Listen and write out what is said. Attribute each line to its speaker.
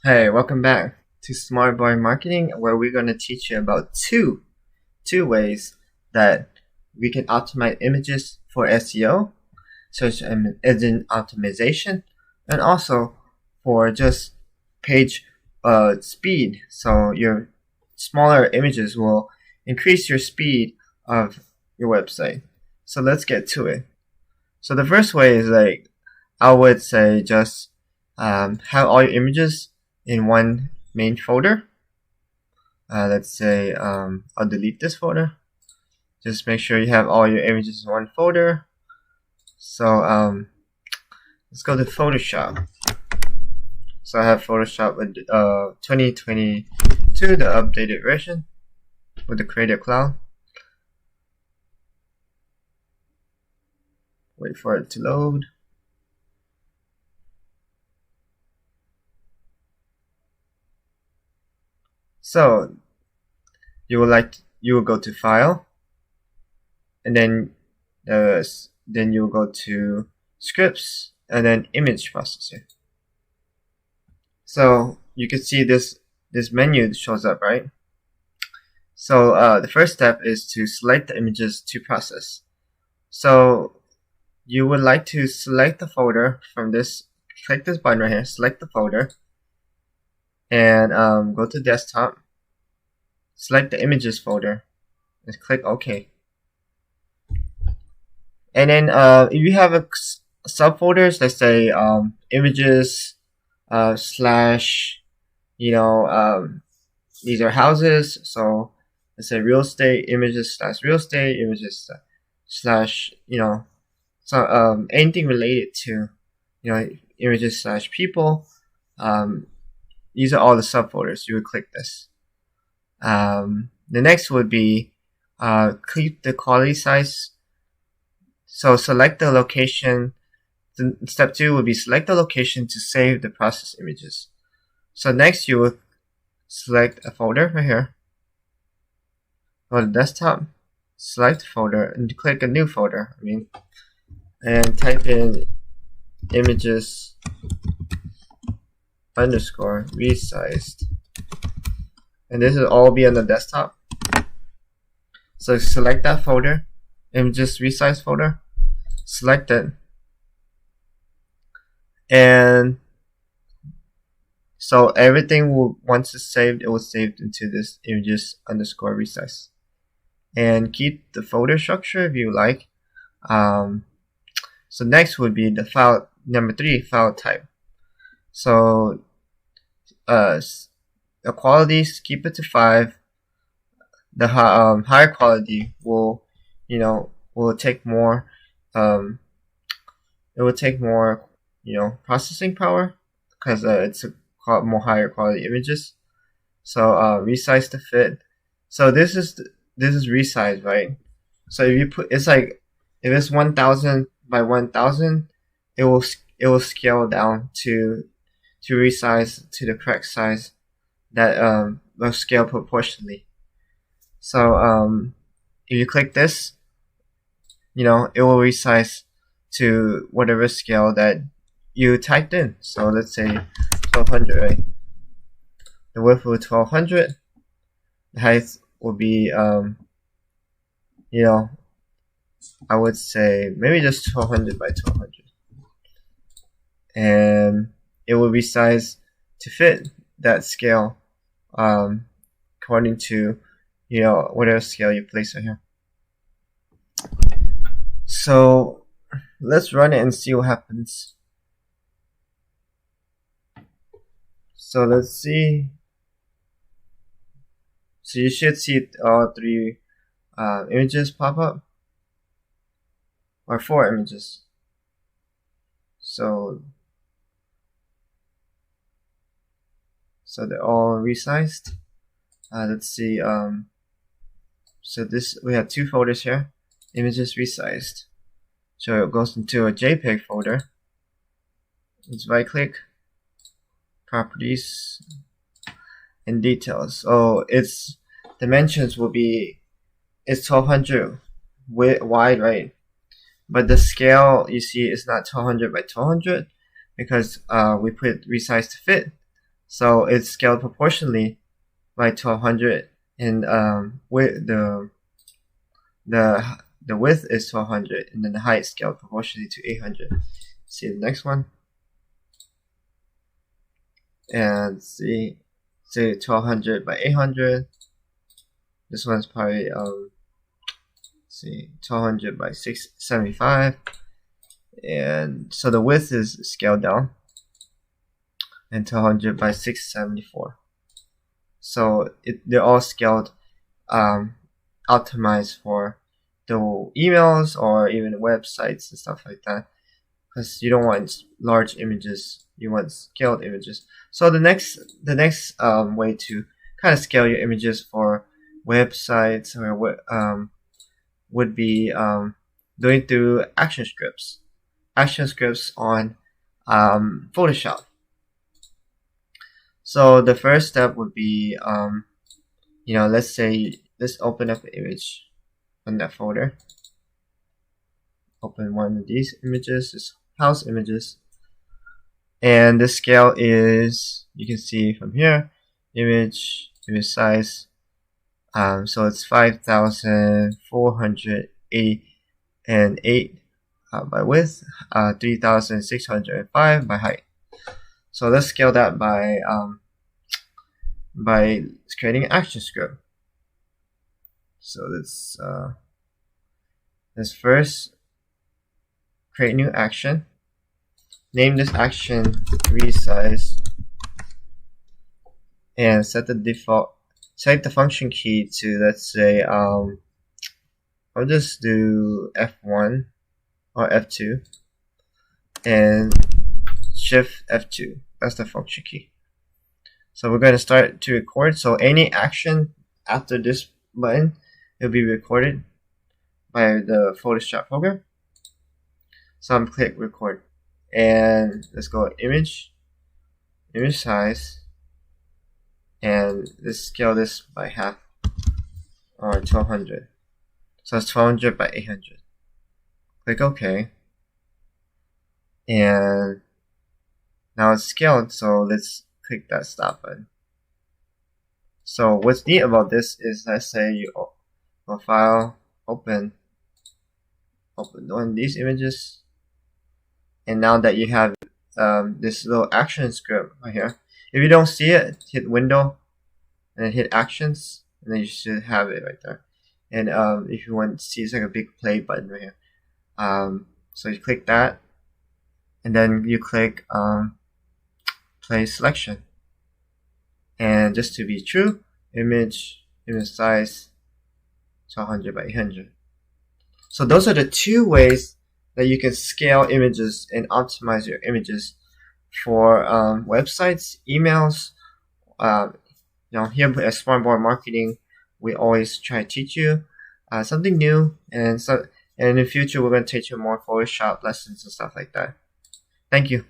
Speaker 1: Hey, welcome back to Smart Boy Marketing, where we're going to teach you about two ways that we can optimize images for SEO, search engine optimization, and also for just page speed. So your smaller images will increase your speed of your website. So let's get to it. So the first way is I would say just have all your images in one main folder. Let's say I'll delete this folder. Just make sure you have all your images in one folder. So let's go to Photoshop. So I have Photoshop with 2022, the updated version with the Creative Cloud. Wait for it to load. So you will go to File, and then you'll go to Scripts, and then Image Processor. So you can see this menu shows up, right? So the first step is to select the images to process. So you would like to select the folder from this. Click this button right here, select the folder, and go to Desktop, select the Images folder, and click OK. And then if you have a subfolders, let's say images slash, these are houses. So let's say real estate, images slash real estate, images slash, so anything related to, images slash people. These are all the subfolders. You would click this. The next would be keep the quality size. So select the location. Step 2 would be select the location to save the process images. So next you would select a folder right here. Go to Desktop, select the folder, and click a new folder. And type in images underscore resized. And this will all be on the desktop. So select that folder, images resized folder, select it, and so everything will, once it's saved, it will save into this images underscore resize. And keep the folder structure if you like. So next would be the file number 3, file type. So the qualities, keep it to 5. The higher quality will take more. It will take more processing power because it's more higher quality images. So resize to fit. So this is resize, right? So if you put, it's like if it's 1000 by 1000, it will scale down to resize to the correct size that will scale proportionally. So if you click this, it will resize to whatever scale that you typed in. So let's say 1200, right? The width will be 1200. The height will be I would say maybe just 1200 by 1200, and it will resize to fit that scale according to whatever scale you place right here. So let's run it and see what happens. So let's see. So you should see all 3 images pop up, or 4 images. So they're all resized. Let's see. So we have 2 folders here. Images resized. So it goes into a JPEG folder. Let's right click, properties, and details. So its dimensions will be, it's 1200 wide, right? But the scale you see is not 1200 by 1200 because we put resize to fit. So it's scaled proportionally by 1200, and with the width is 1200, and then the height scaled proportionally to 800. See the next one, and see 1200 by 800. This one's probably see 1200 by 675, and so the width is scaled down, and 1200 by 674. So they're all scaled, optimized for the emails or even websites and stuff like that, because you don't want large images, you want scaled images. So the next way to kind of scale your images for websites or would be doing through ActionScripts on Photoshop. So the first step would be, let's say, let's open up an image on that folder. Open one of these images, this house images, and the scale is, you can see from here, image size. So it's 5,408 by width, 3,605 by height. So let's scale that by creating an action script. So let's first create new action. Name this action resize, and set the function key to, let's say, I'll just do F1 or F2 and Shift F2. That's the function key. So we're going to start to record. So any action after this button, it'll be recorded by the Photoshop program. So I'm click record, and let's go image size, and let's scale this by half, or 1200. So it's 1200 by 800. Click OK, and now it's scaled. So let's click that stop button. So what's neat about this is, let's say you go file, open one of these images, and now that you have this little action script right here, if you don't see it, hit window and then hit actions, and then you should have it right there. And if you want to see, it's like a big play button right here. So you click that, and then you click play selection, and just to be true, image size 1200 by 800. So those are the two ways that you can scale images and optimize your images for websites, emails. Here at Smartboard Marketing, we always try to teach you something new, and in the future we're going to teach you more Photoshop lessons and stuff like that. Thank you.